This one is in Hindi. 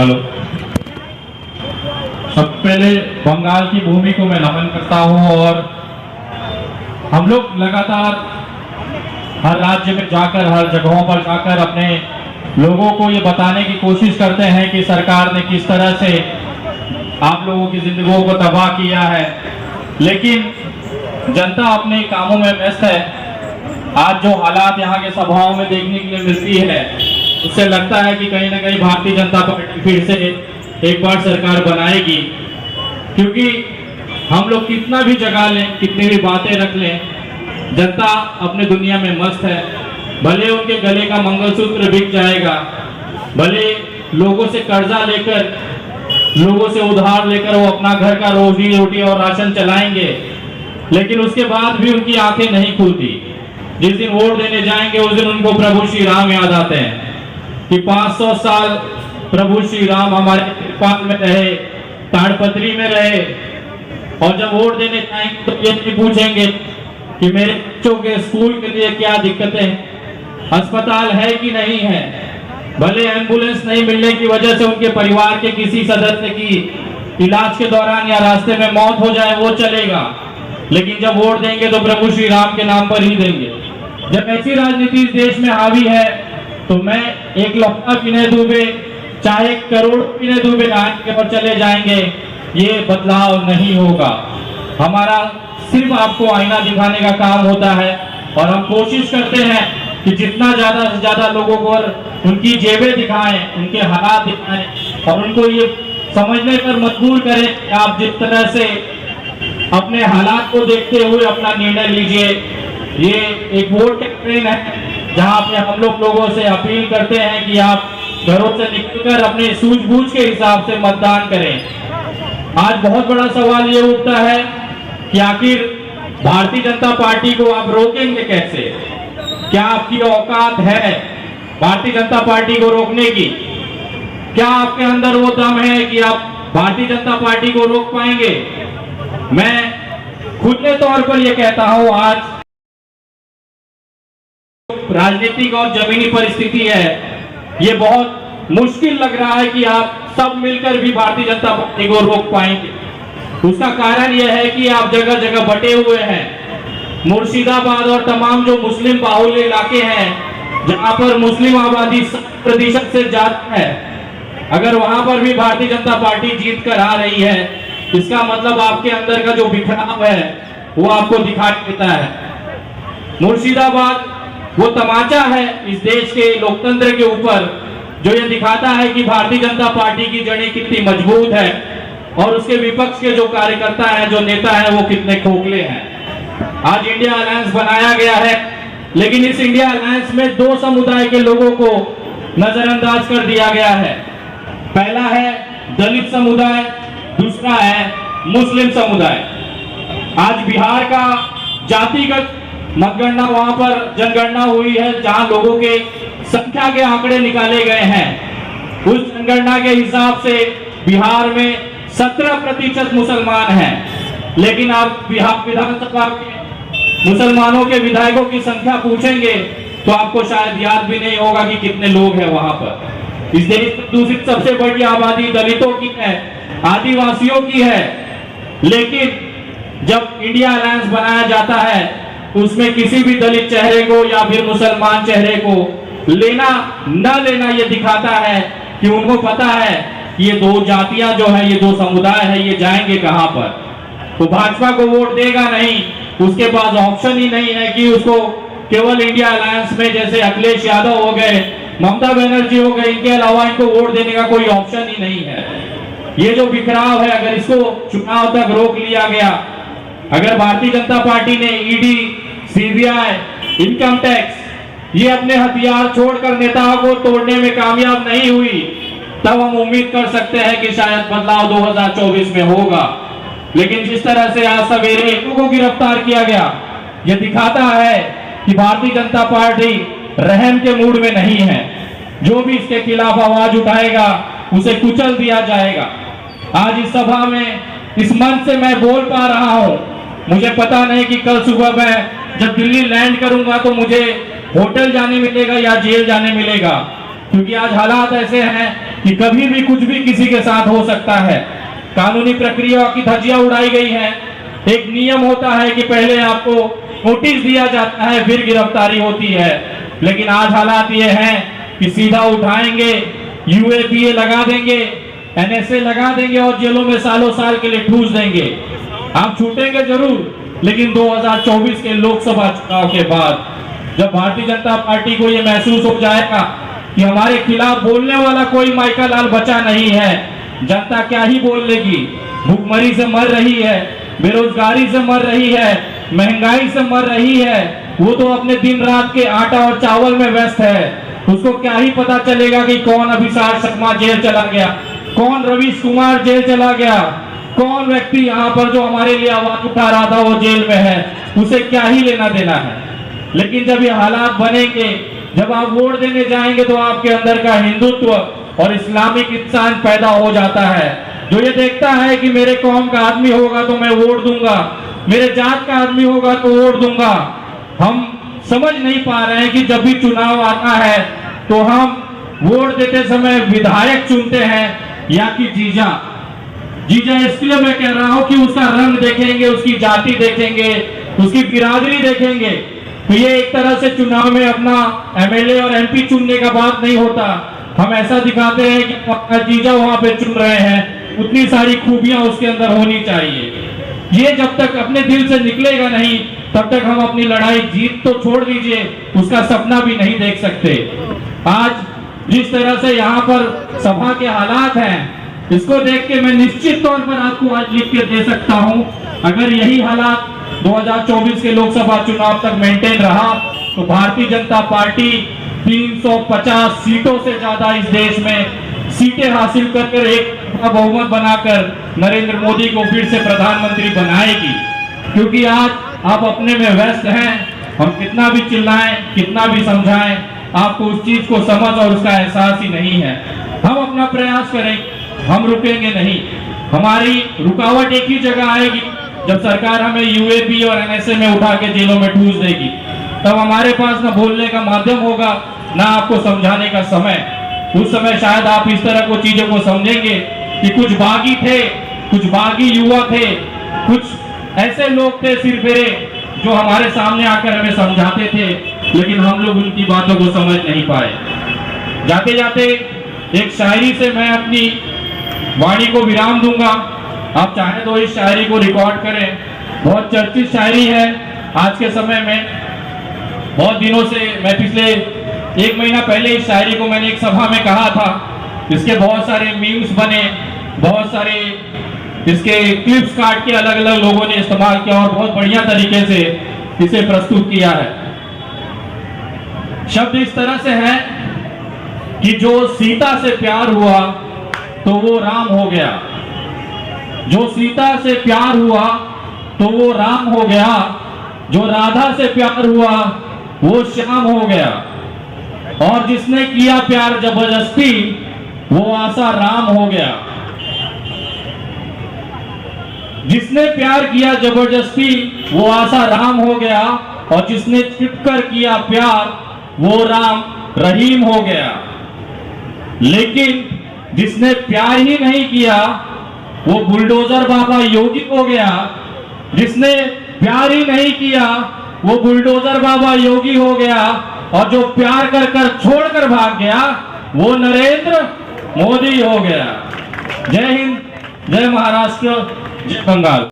हेलो। सबसे पहले बंगाल की भूमि को मैं नमन करता हूं और हम लोग लगातार हर राज्य में जाकर, हर जगहों पर जाकर अपने लोगों को ये बताने की कोशिश करते हैं कि सरकार ने किस तरह से आप लोगों की जिंदगियों को तबाह किया है, लेकिन जनता अपने कामों में व्यस्त है। आज जो हालात यहाँ के सभाओं में देखने के लिए मिलती है, उससे लगता है कि कहीं ना कहीं भारतीय जनता पार्टी फिर से एक बार सरकार बनाएगी, क्योंकि हम लोग कितना भी जगा लें, कितनी भी बातें रख लें, जनता अपने दुनिया में मस्त है। भले उनके गले का मंगलसूत्र बिक जाएगा, भले लोगों से कर्जा लेकर, लोगों से उधार लेकर वो अपना घर का रोजी रोटी और राशन चलाएंगे, लेकिन उसके बाद भी उनकी आंखें नहीं खुलती। जिस दिन वोट देने जाएंगे उस दिन उनको प्रभु श्री राम याद आते हैं कि 500 साल प्रभु श्री राम हमारे नेपाल में रहे, ताड़पत्री में रहे, और जब वोट देने जाएंगे तो ये नहीं पूछेंगे कि मेरे बच्चों के स्कूल के लिए क्या दिक्कतें, अस्पताल है कि नहीं है। भले एम्बुलेंस नहीं मिलने की वजह से उनके परिवार के किसी सदस्य की इलाज के दौरान या रास्ते में मौत हो जाए, वो चलेगा, लेकिन जब वोट देंगे तो प्रभु श्री राम के नाम पर ही देंगे। जब ऐसी राजनीति इस देश में हावी है तो मैं एक लौटा विनय दुबे चाहे करोड़ विनय दुबे आएंगे और चले जाएंगे, ये बदलाव नहीं होगा। हमारा सिर्फ आपको आईना दिखाने का काम होता है और हम कोशिश करते हैं कि जितना ज्यादा से ज्यादा लोगों को उनकी जेबें दिखाएं, उनके हालात दिखाएं और उनको ये समझने पर मजबूर करें कि आप जिस तरह से अपने हालात को देखते हुए अपना निर्णय लीजिए। ये एक वोट कैंपेन है जहां पे हम लोगों से अपील करते हैं कि आप घरों से निकलकर अपने सूझबूझ के हिसाब से मतदान करें। आज बहुत बड़ा सवाल ये उठता है कि आखिर भारतीय जनता पार्टी को आप रोकेंगे कैसे? क्या आपकी औकात है भारतीय जनता पार्टी को रोकने की? क्या आपके अंदर वो दम है कि आप भारतीय जनता पार्टी को रोक पाएंगे? मैं खुले तौर पर यह कहता हूं, आज राजनीतिक और जमीनी परिस्थिति है, ये बहुत मुश्किल लग रहा है कि आप सब मिलकर भी भारतीय जनता पार्टी को रोक पाएंगे। उसका कारण यह है कि आप जगह जगह बटे हुए हैं। मुर्शिदाबाद और तमाम जो मुस्लिम बाहुल्य इलाके हैं, जहां पर मुस्लिम आबादी 60% से ज्यादा है, अगर वहां पर भी भारतीय जनता पार्टी जीत कर आ रही है, इसका मतलब आपके अंदर का जो बिखराव है वो आपको दिखाई देता है। मुर्शिदाबाद वो तमाचा है इस देश के लोकतंत्र के ऊपर, जो ये दिखाता है कि भारतीय जनता पार्टी की जड़ें कितनी मजबूत है और उसके विपक्ष के जो कार्यकर्ता हैं, जो नेता हैं, वो कितने खोखले हैं। आज इंडिया अलायंस बनाया गया है, लेकिन इस इंडिया अलायंस में दो समुदाय के लोगों को नजरअंदाज कर दिया गया है। पहला है दलित समुदाय, दूसरा है मुस्लिम समुदाय। आज बिहार का जातिगत मतगणना, वहां पर जनगणना हुई है जहां लोगों के संख्या के आंकड़े निकाले गए हैं। उस जनगणना के हिसाब से बिहार में 17% मुसलमान हैं, लेकिन आप बिहार विधानसभा के मुसलमानों के विधायकों की संख्या पूछेंगे तो आपको शायद याद भी नहीं होगा कि कितने लोग हैं वहां पर। इस देश में दूसरी सबसे बड़ी आबादी दलितों की है, आदिवासियों की है, लेकिन जब इंडिया अलायंस बनाया जाता है उसमें किसी भी दलित चेहरे को या फिर मुसलमान चेहरे को लेना न लेना ये दिखाता है कि उनको पता है कि ये दो जातियां जो है, ये दो समुदाय है, ये जाएंगे कहां पर। तो भाजपा को वोट देगा नहीं, उसके पास ऑप्शन ही नहीं है कि उसको केवल इंडिया अलायंस में जैसे अखिलेश यादव हो गए, ममता बनर्जी हो गए, इनके अलावा इनको वोट देने का कोई ऑप्शन ही नहीं है। ये जो बिखराव है, अगर इसको चुनाव तक रोक लिया गया, अगर भारतीय जनता पार्टी ने ईडी, सीबीआई, इनकम टैक्स ये अपने हथियार छोड़कर नेताओं को तोड़ने में कामयाब नहीं हुई, तब हम उम्मीद कर सकते हैं कि शायद बदलाव 2024 में होगा। लेकिन जिस तरह से आज सवेरे लोगों को गिरफ्तार किया गया, यह दिखाता है कि भारतीय जनता पार्टी रहम के मूड में नहीं है। जो भी इसके खिलाफ आवाज उठाएगा उसे कुचल दिया जाएगा। आज इस सभा में, इस मंच से मैं बोल पा रहा हूं, मुझे पता नहीं कि कल सुबह मैं जब दिल्ली लैंड करूंगा तो मुझे होटल जाने मिलेगा या जेल जाने मिलेगा, क्योंकि आज हालात ऐसे हैं कि कभी भी कुछ भी किसी के साथ हो सकता है। कानूनी प्रक्रिया की धज्जियां उड़ाई गई है। एक नियम होता है कि पहले आपको नोटिस दिया जाता है, फिर गिरफ्तारी होती है। लेकिन आज हालात ये हैं कि सीधा उठाएंगे, यूएपीए लगा देंगे, एनएसए लगा देंगे और जेलों में सालों साल के लिए ठूस देंगे। आप छूटेंगे जरूर, लेकिन 2024 के लोकसभा चुनाव के बाद जब भारतीय जनता पार्टी को यह महसूस हो जाएगा कि हमारे खिलाफ बोलने वाला कोई माइका लाल बचा नहीं है, जनता क्या ही बोल लेगी। भूखमरी से मर रही है, बेरोजगारी से मर रही है, महंगाई से मर रही है, वो तो अपने दिन रात के आटा और चावल में व्यस्त है। उसको क्या ही पता चलेगा कि कौन अभिषेक शर्मा जेल चला गया, कौन रवीश कुमार जेल चला गया, कौन व्यक्ति यहाँ पर जो हमारे लिए आवाज उठा रहा था वो जेल में है, उसे क्या ही लेना देना है। लेकिन जब ये हालात बनेंगे, जब आप वोट देने जाएंगे, तो आपके अंदर का हिंदुत्व और इस्लामिक इंसान पैदा हो जाता है, जो ये देखता है कि मेरे कौम का आदमी होगा तो मैं वोट दूंगा, मेरे जात का आदमी होगा तो वोट दूंगा। हम समझ नहीं पा रहे हैं कि जब भी चुनाव आता है तो हम वोट देते समय विधायक चुनते हैं या कि जीजा। जीजा इसलिए मैं कह रहा हूं कि उसका रंग देखेंगे, उसकी जाति देखेंगे, उसकी बिरादरी देखेंगे। तो ये एक तरह से चुनाव में अपना एमएलए और एमपी चुनने का बात नहीं होता। हम ऐसा दिखाते हैं कि अपना जीजा वहां पे चुन रहे हैं, उतनी सारी खूबियां उसके अंदर होनी चाहिए। ये जब तक अपने दिल से निकलेगा नहीं, तब तक हम अपनी लड़ाई जीत तो छोड़ दीजिए, उसका सपना भी नहीं देख सकते। आज जिस तरह से यहाँ पर सभा के हालात हैं, इसको देख के मैं निश्चित तौर पर आपको आज लिख के दे सकता हूं, अगर यही हालात 2024 के लोकसभा चुनाव तक मेंटेन रहा तो भारतीय जनता पार्टी 350 सीटों से ज्यादा इस देश में सीटें हासिल कर एक बहुमत बनाकर नरेंद्र मोदी को फिर से प्रधानमंत्री बनाएगी। क्योंकि आज आप अपने में व्यस्त हैं, हम कितना भी चिल्लाएं, कितना भी समझाएं, आपको उस चीज को समझ और उसका एहसास ही नहीं है। हम अपना प्रयास करें, हम रुकेंगे नहीं। हमारी रुकावट एक ही जगह आएगी, जब सरकार हमें यूएपी और एनएसए में उठा के जेलों में ठूस देगी। तब हमारे पास ना बोलने का माध्यम होगा, ना आपको समझाने का समय। उस समय शायद आप इस तरह को चीजों को समझेंगे कि कुछ बागी थे, कुछ बागी युवा थे, कुछ ऐसे लोग थे सिरफिरे जो हमारे सामने आकर हमें समझाते थे, लेकिन हम लोग उनकी बातों को समझ नहीं पाए। जाते जाते एक शायरी से मैं अपनी वाणी को विराम दूंगा। आप चाहें तो इस शायरी को रिकॉर्ड करें, बहुत चर्चित शायरी है आज के समय में। बहुत दिनों से, मैं पिछले 1 महीना पहले इस शायरी को मैंने एक सभा में कहा था। इसके बहुत सारे मीम्स बने, बहुत सारे इसके क्लिप्स काट के अलग अलग लोगों ने इस्तेमाल किया और बहुत बढ़िया तरीके से इसे प्रस्तुत किया है। शब्द इस तरह से है कि जो सीता से प्यार हुआ तो वो राम हो गया, जो सीता से प्यार हुआ तो वो राम हो गया, जो राधा से प्यार हुआ वो श्याम हो गया, और जिसने किया प्यार जबरदस्ती वो आसा राम हो गया। जिसने प्यार किया जबरदस्ती वो आसा राम हो गया, और जिसने छिपकर किया प्यार वो राम रहीम हो गया। लेकिन जिसने प्यार ही नहीं किया वो बुलडोजर बाबा योगी हो गया। जिसने प्यार ही नहीं किया वो बुलडोजर बाबा योगी हो गया, और जो प्यार कर कर छोड़ कर भाग गया वो नरेंद्र मोदी हो गया। जय हिंद, जय महाराष्ट्र, जय बंगाल।